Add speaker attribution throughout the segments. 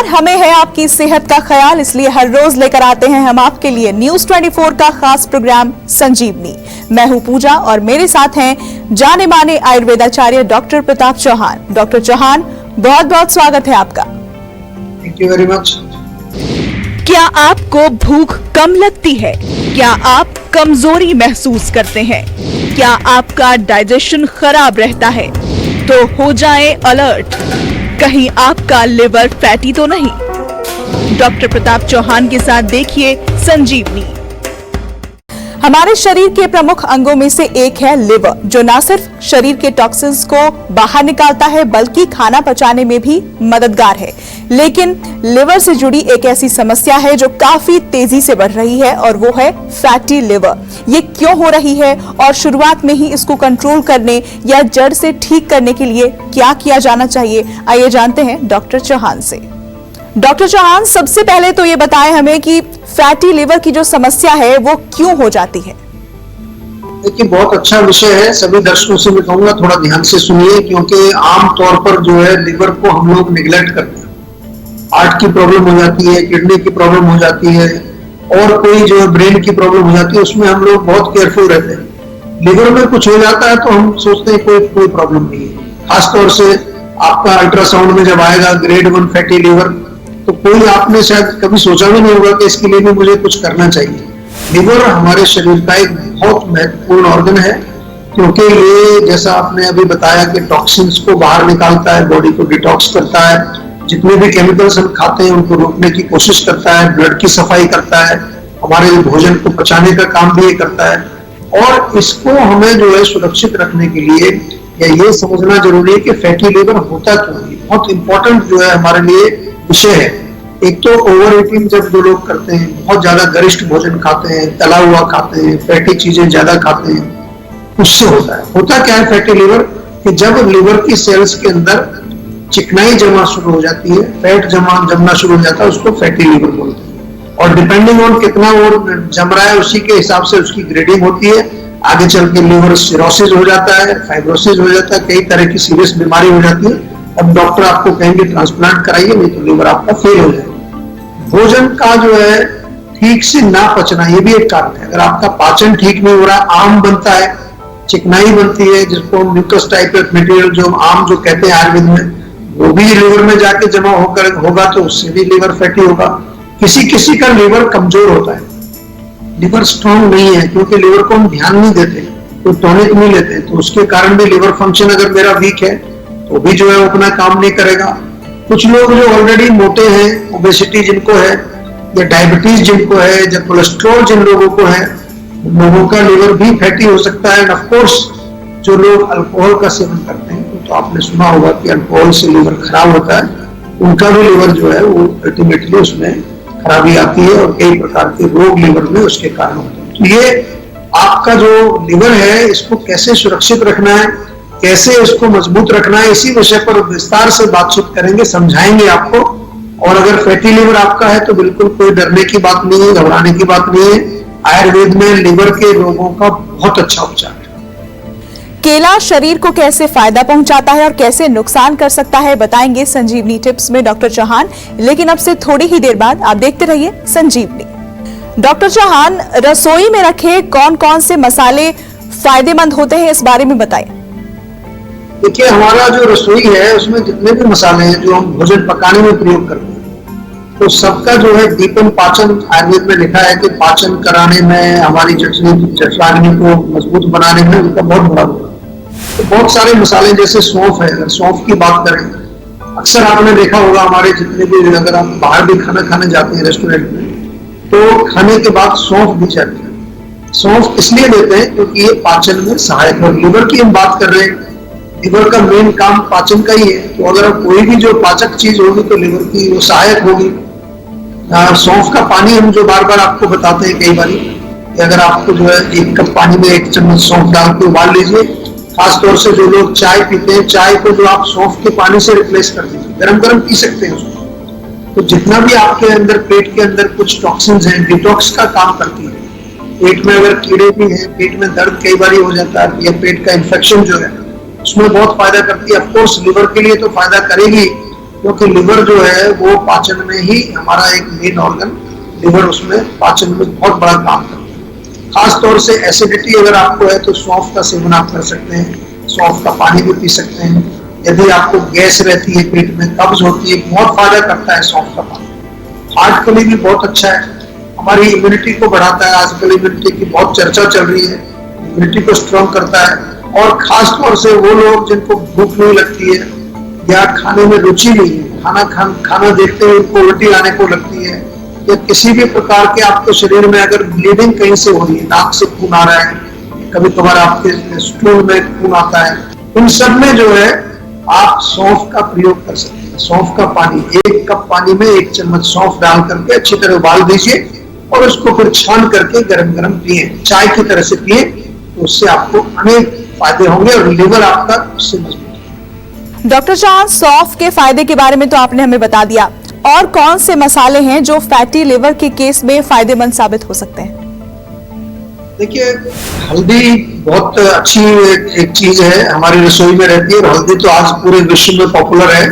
Speaker 1: नमस्कार, हमें है आपकी सेहत का ख्याल, इसलिए हर रोज लेकर आते हैं हम आपके लिए न्यूज 24 का खास प्रोग्राम संजीवनी। मैं हूं पूजा और मेरे साथ हैं जाने माने आयुर्वेदाचार्य डॉक्टर प्रताप चौहान। डॉक्टर चौहान, बहुत बहुत स्वागत है आपका।
Speaker 2: Thank you very much.
Speaker 1: क्या आपको भूख कम लगती है? क्या आप कमजोरी महसूस करते हैं? क्या आपका डाइजेशन खराब रहता है? तो हो जाएं अलर्ट, कहीं आपका लिवर फैटी तो नहीं। डॉक्टर प्रताप चौहान के साथ देखिए संजीवनी। हमारे शरीर के प्रमुख अंगों में से एक है लिवर, जो न सिर्फ शरीर के टॉक्सिन्स को बाहर निकालता है बल्कि खाना पचाने में भी मददगार है। लेकिन लिवर से जुड़ी एक ऐसी समस्या है जो काफी तेजी से बढ़ रही है और वो है फैटी लिवर। ये क्यों हो रही है और शुरुआत में ही इसको कंट्रोल करने या जड़ से ठीक करने के लिए क्या किया जाना चाहिए, आइए जानते हैं डॉक्टर चौहान से। डॉक्टर चौहान, सबसे पहले तो ये बताएं हमें कि फैटी लिवर की जो समस्या है वो क्यों हो जाती है?
Speaker 2: देखिए, बहुत अच्छा विषय है। सभी दर्शकों से मैं कहूंगा थोड़ा ध्यान से सुनिए, क्योंकि आम तौर पर जो है लिवर को हम लोग निगलेक्ट करते हैं। हार्ट की प्रॉब्लम हो जाती है, किडनी की प्रॉब्लम हो जाती है और कोई जो है ब्रेन की प्रॉब्लम हो जाती है, उसमें हम लोग बहुत केयरफुल रहते हैं। लिवर में कुछ हो जाता है तो हम सोचते हैं कोई प्रॉब्लम नहीं है। खासतौर से आपका अल्ट्रासाउंड में जब आएगा ग्रेड 1 फैटी लिवर, तो कोई आपने शायद कभी सोचा भी नहीं होगा कि इसके लिए भी मुझे कुछ करना चाहिए। लिवर हमारे शरीर का एक बहुत महत्वपूर्ण ऑर्गन है, क्योंकि ये जैसा आपने अभी बताया कि टॉक्सिन्स को बाहर निकालता है, बॉडी को डिटॉक्स करता है, जितने भी केमिकल्स हम खाते हैं उनको रोकने की कोशिश करता है, ब्लड की सफाई करता है, हमारे भोजन को पचाने का काम भी ये करता है। और इसको हमें जो है सुरक्षित रखने के लिए या ये समझना जरूरी है कि फैटी लिवर होता क्यों है। बहुत इंपॉर्टेंट जो है हमारे लिए विषय है। एक तो ओवर ईटिंग जब जो लोग करते हैं, बहुत ज्यादा गरिष्ठ भोजन खाते हैं, तला हुआ खाते हैं, फैटी चीजें ज्यादा खाते हैं, उससे होता है। होता क्या है फैटी लिवर कि जब लिवर की सेल्स के अंदर चिकनाई जमा शुरू हो जाती है, फैट जमना शुरू हो जाता है, उसको फैटी लिवर बोलते हैं। और डिपेंडिंग ऑन कितना और जम रहा है उसी के हिसाब से उसकी ग्रेडिंग होती है। आगे चल के लिवर सिरोसिस हो जाता है, फाइब्रोसिस हो जाता है, कई तरह की सीरियस बीमारी हो जाती है। अब डॉक्टर आपको कहेंगे ट्रांसप्लांट कराइए, नहीं तो लिवर आपका फेल हो जाएगा। भोजन का जो है ठीक से ना पचना, ये भी एक कारण है। अगर आपका पाचन ठीक नहीं हो रहा, आम बनता है, चिकनाई बनती है, जिसको हम म्यूकस टाइप ऑफ मटेरियल जो आम जो कहते हैं आयुर्वेद में, वो भी लिवर में जाके जमा होकर होगा तो उससे भी लिवर फैटी होगा। किसी किसी का लिवर कमजोर होता है, लिवर स्ट्रॉन्ग नहीं है, क्योंकि लिवर को हम ध्यान नहीं देते, तो टॉनिक नहीं लेते, तो उसके कारण भी लिवर फंक्शन अगर मेरा वीक है तो भी जो है वो अपना काम नहीं करेगा। कुछ लोग जो ऑलरेडी मोटे हैं, ओबेसिटी जिनको है या डायबिटीज जिनको है या कोलेस्ट्रॉल जिन लोगों को है, उन लोगों का लिवर भी फैटी हो सकता है। ऑफ कोर्स जो लोग अल्कोहल का सेवन करते हैं, तो आपने सुना होगा कि अल्कोहल से लिवर खराब होता है, उनका भी लिवर जो है वो अल्टीमेटली उसमें खराबी आती है और कई प्रकार के रोग लिवर में उसके कारण होते हैं। तो ये आपका जो लिवर है, इसको कैसे सुरक्षित रखना है, कैसे इसको मजबूत रखना है, इसी विषय पर विस्तार से बातचीत करेंगे, समझाएंगे आपको। और अगर फैटी लिवर आपका है तो बिल्कुल कोई डरने की बात नहीं है, घबराने की बात नहीं है। आयुर्वेद में लिवर के रोगों का बहुत अच्छा उपचार है।
Speaker 1: केला शरीर को कैसे फायदा पहुंचाता है और कैसे नुकसान कर सकता है, बताएंगे संजीवनी टिप्स में डॉक्टर चौहान। लेकिन अब से थोड़ी ही देर बाद आप देखते रहिए संजीवनी। डॉक्टर चौहान, रसोई में रखे कौन कौन से मसाले फायदेमंद होते हैं, इस बारे में बताएं।
Speaker 2: देखिए, हमारा जो रसोई है उसमें जितने भी मसाले हैं जो हम भोजन पकाने में प्रयोग करते हैं, तो सबका जो है दीपन पाचन, आयुर्वेद में लिखा है कि पाचन कराने में, हमारी जठराग्नि को मजबूत बनाने में उनका बहुत बड़ा रोल है। तो बहुत सारे मसाले जैसे सौंफ है, अगर सौंफ की बात करें, अक्सर आपने देखा होगा हमारे जितने भी, अगर आप बाहर भी खाना खाने जाते हैं रेस्टोरेंट में, तो खाने के बाद सौंफ दी जाती है। सौंफ इसलिए देते हैं क्योंकि ये पाचन में सहायक है। लिवर की हम बात कर रहे हैं, लिवर का मेन काम पाचन का ही है, तो अगर कोई भी जो पाचक चीज होगी तो लिवर की वो सहायक होगी। सौंफ का पानी हम जो बार बार आपको बताते हैं कई बार, अगर आपको जो है 1 कप पानी में 1 चम्मच सौंफ डाल के उबाल लीजिए। खासतौर से जो लोग चाय पीते हैं, चाय को जो आप सौंफ के पानी से रिप्लेस कर दीजिए, गरम गरम पी सकते हैं उसको। तो जितना भी आपके अंदर पेट के अंदर कुछ टॉक्सिन्स हैं, डिटॉक्स का काम करती है। पेट में अगर कीड़े भी हैं, पेट में दर्द कई बार हो जाता है, या पेट का इन्फेक्शन जो है उसमें बहुत फायदा करती है। ऑफ कोर्स लिवर के लिए तो फायदा करेगी, क्योंकि लिवर जो है वो पाचन में ही हमारा एक मेन ऑर्गन, लिवर उसमें पाचन में बहुत बड़ा काम करता है। खास तौर से एसिडिटी अगर आपको है तो सौंफ का सेवन आप कर सकते हैं, सौंफ का पानी भी पी सकते हैं। यदि आपको गैस रहती है, पेट में कब्ज होती है, बहुत फायदा करता है सौंफ का पानी। हार्ट के लिए भी बहुत अच्छा है, हमारी इम्यूनिटी को बढ़ाता है। आजकल इम्यूनिटी की बहुत चर्चा चल रही है, इम्यूनिटी को स्ट्रॉन्ग करता है। और खास तौर से वो लोग जिनको भूख नहीं लगती है या खाने में रुचि नहीं है, खाना देखते हुए उनको उल्टी आने को लगती है, या किसी भी प्रकार के आपके शरीर में अगर ब्लीडिंग कहीं से हो रही है, नाक से खून आ रहा है, कभी कभार आपके स्टूल में खून आता है, उन सब में जो है आप सौंफ का प्रयोग कर सकते हैं। सौंफ का पानी, 1 कप पानी में 1 चम्मच सौंफ डाल करके अच्छी तरह उबाल दीजिए और उसको फिर छान करके गरम गरम पिए, चाय की तरह से पिए, तो उससे आपको अनेक फायदे होंगे और लिवर आपका उससे मजबूत।
Speaker 1: डॉक्टर चौहान, सौंफ के फायदे के बारे में तो आपने हमें बता दिया, और कौन से मसाले हैं जो फैटी लिवर के केस में फायदेमंद साबित हो सकते हैं?
Speaker 2: देखिए, हल्दी बहुत अच्छी एक चीज है, हमारी रसोई में रहती है। और हल्दी तो आज पूरे विश्व में पॉपुलर है,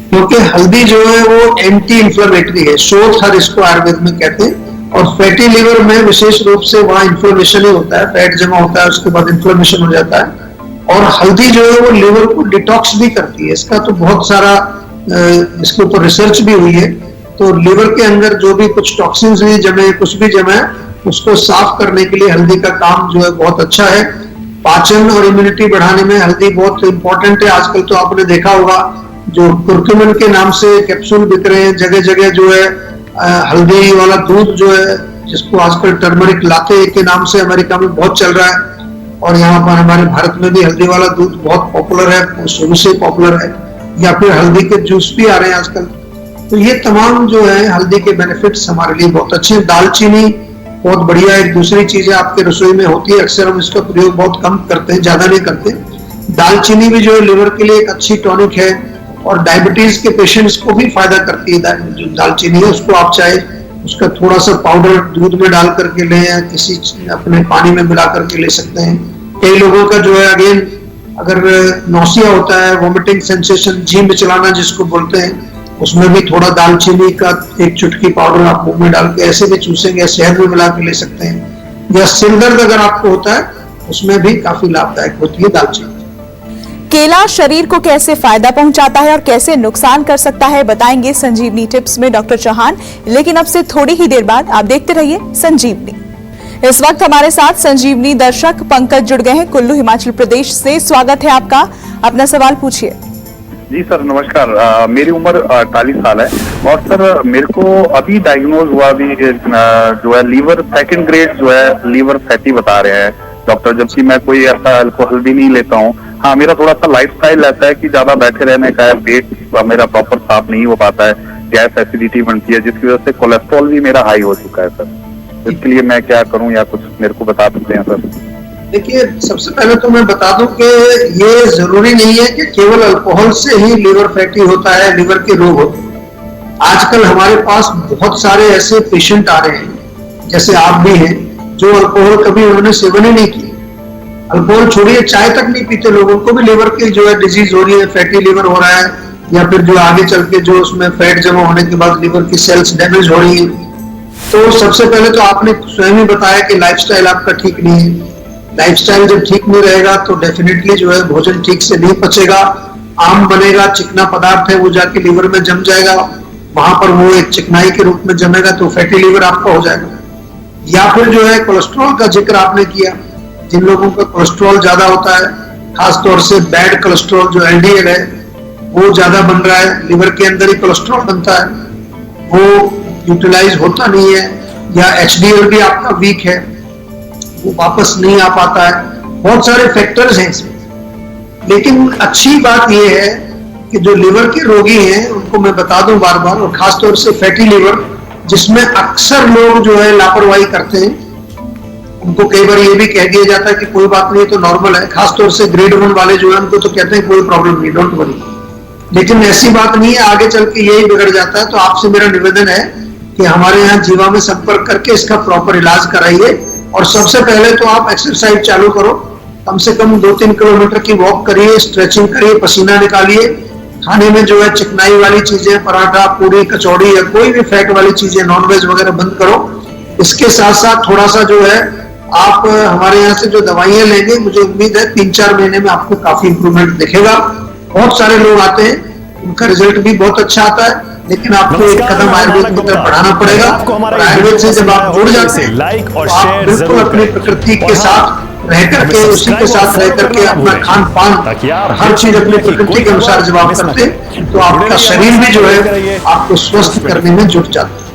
Speaker 2: क्योंकि हल्दी जो है वो एंटी इंफ्लेमेटरी है, शोथ इसको आयुर्वेद में कहते हैं। और फैटी लिवर में विशेष रूप से वहाँ इन्फ्लेमेशन ही होता है, फैट जमा होता है, उसके बाद इन्फ्लेमेशन हो जाता है। और हल्दी जो है वो लिवर को डिटॉक्स भी करती है। इसका तो बहुत सारा इसके ऊपर रिसर्च भी हुई है। तो लिवर के अंदर जो भी कुछ टॉक्सिन्स भी जमे, कुछ भी जमे, उसको साफ करने के लिए हल्दी का काम जो है बहुत अच्छा है। पाचन और इम्यूनिटी बढ़ाने में हल्दी बहुत इंपॉर्टेंट है। आजकल तो आपने देखा होगा जो कुर्कुमिन के नाम से कैप्सूल बिक रहे हैं, जगह जगह जो है हल्दी वाला दूध जो है, जिसको आजकल टर्मरिक लाते के नाम से अमेरिका में बहुत चल रहा है, और यहाँ पर हमारे भारत में भी हल्दी वाला दूध बहुत पॉपुलर है, शुरू से पॉपुलर है। या फिर हल्दी के जूस भी आ रहे हैं आजकल। तो ये तमाम जो है हल्दी के बेनिफिट्स हमारे लिए बहुत अच्छे हैं। दालचीनी बहुत बढ़िया एक दूसरी चीज है, आपके रसोई में होती है, अक्सर हम इसका प्रयोग बहुत कम करते हैं, ज्यादा नहीं करते। दालचीनी भी जो है लिवर के लिए एक अच्छी टॉनिक है, और डायबिटीज के पेशेंट्स को भी फायदा करती है। जो दालचीनी है उसको आप चाहे उसका थोड़ा सा पाउडर दूध में डाल करके लें, या किसी अपने पानी में मिला करके ले सकते हैं। कई लोगों का जो है अगेन अगर नौसिया होता है, वॉमिटिंग सेंसेशन, जी मिचलाना जिसको बोलते हैं, उसमें भी थोड़ा दालचीनी का 1 चुटकी पाउडर आप मुंह में डाल के ऐसे भी चूसेंगे, शहद में मिला के ले सकते हैं। या सिर दर्द अगर आपको होता है उसमें भी काफी लाभदायक होती है दालचीनी।
Speaker 1: केला शरीर को कैसे फायदा पहुंचाता है और कैसे नुकसान कर सकता है, बताएंगे संजीवनी टिप्स में डॉक्टर चौहान। लेकिन अब से थोड़ी ही देर बाद आप देखते रहिए संजीवनी। इस वक्त हमारे साथ संजीवनी दर्शक पंकज जुड़ गए हैं कुल्लू, हिमाचल प्रदेश से। स्वागत है आपका, अपना सवाल पूछिए।
Speaker 3: जी सर, नमस्कार। मेरी उम्र 48 साल है, और सर मेरे को अभी डायग्नोज हुआ भी जो है लीवर 2nd ग्रेड जो है लीवर फैटी बता रहे हैं डॉक्टर, जबकि मैं कोई ऐसा अल्कोहल भी नहीं लेता हूँ। हाँ, मेरा थोड़ा सा लाइफस्टाइल रहता है कि ज्यादा बैठे रहने का है, पेट मेरा प्रॉपर साफ नहीं हो पाता है, गैस एसिडिटी बनती है, जिसकी वजह से कोलेस्ट्रॉल भी मेरा हाई हो चुका है सर। इसके लिए मैं क्या करूं, या कुछ मेरे को बता सकते हैं सर?
Speaker 2: देखिए, सबसे पहले तो मैं बता दूं कि ये जरूरी नहीं है कि केवल अल्कोहल से ही लिवर फैटी होता है, लिवर के रोग होते हैं। आजकल हमारे पास बहुत सारे ऐसे पेशेंट आ रहे हैं, जैसे आप भी हैं, जो अल्कोहल कभी उन्होंने सेवन ही नहीं किया। अल्कोहल छोड़िए, चाय तक नहीं पीते लोग, उनको भी लिवर की जो है डिजीज हो रही है, फैटी लिवर हो रहा है, या फिर जो आगे चल के जो उसमें फैट जमा होने के बाद लिवर की सेल्स डैमेज हो रही है। तो सबसे पहले तो आपने स्वयं ही बताया कि लाइफस्टाइल आपका ठीक नहीं है। लाइफस्टाइल जब ठीक नहीं रहेगा तो डेफिनेटली जो है भोजन ठीक से नहीं पचेगा, आम बनेगा, चिकना पदार्थ है वो जाके लीवर में जम जाएगा, वहां पर वो एक चिकनाई के रूप में जमेगा, तो फैटी लिवर आपका हो जाएगा। या फिर जो है कोलेस्ट्रॉल का जिक्र आपने किया, जिन लोगों का कोलेस्ट्रॉल ज्यादा होता है, खासतौर से बैड कोलेस्ट्रॉल जो एलडीएल है वो ज्यादा बन रहा है, लिवर के अंदर ही कोलेस्ट्रॉल बनता है, वो यूटिलाइज होता नहीं है, या एचडीएल भी आपका वीक है, वो वापस नहीं आ पाता है। बहुत सारे फैक्टर्स हैं इसमें। लेकिन अच्छी बात यह है कि जो लिवर के रोगी हैं उनको मैं बता दूं बार बार, और खासतौर से फैटी लिवर जिसमें अक्सर लोग जो है लापरवाही करते हैं, उनको कई बार ये भी कह दिया जाता है कि कोई बात नहीं, तो नॉर्मल है। खासतौर से ग्रेड 1 वाले जो है उनको तो कहते हैं कोई प्रॉब्लम नहीं, डोंट वरी। लेकिन ऐसी बात नहीं है, आगे चल के यही बिगड़ जाता है। तो आपसे मेरा निवेदन है कि हमारे यहाँ जीवा में संपर्क करके इसका प्रॉपर इलाज कराइए। और सबसे पहले तो आप एक्सरसाइज चालू करो, कम से कम 2-3 किलोमीटर की वॉक करिए, स्ट्रेचिंग करिए, पसीना निकालिए, खाने में जो है चिकनाई वाली चीजें, पराठा, पूरी, कचौड़ी या कोई भी फैट वाली चीजें, नॉनवेज वगैरह बंद करो। इसके साथ साथ थोड़ा सा जो है आप हमारे यहाँ से जो दवाइयां लेंगे, मुझे उम्मीद है 3-4 महीने में आपको काफी इंप्रूवमेंट दिखेगा। बहुत सारे लोग आते हैं, उनका रिजल्ट भी बहुत अच्छा आता है, लेकिन आपको एक कदम आयुर्वेद की तरफ बढ़ाना पड़ेगा। और आयुर्वेद से जब आप जुड़ जाते हैं तो आप बिल्कुल अपनी प्रकृति के साथ रह करके, उसी के साथ रह करके अपना खान पान हर चीज अपनी प्रकृति के अनुसार जब आप करते हैं तो आपका शरीर भी जो है आपको स्वस्थ करने में जुट जाता है।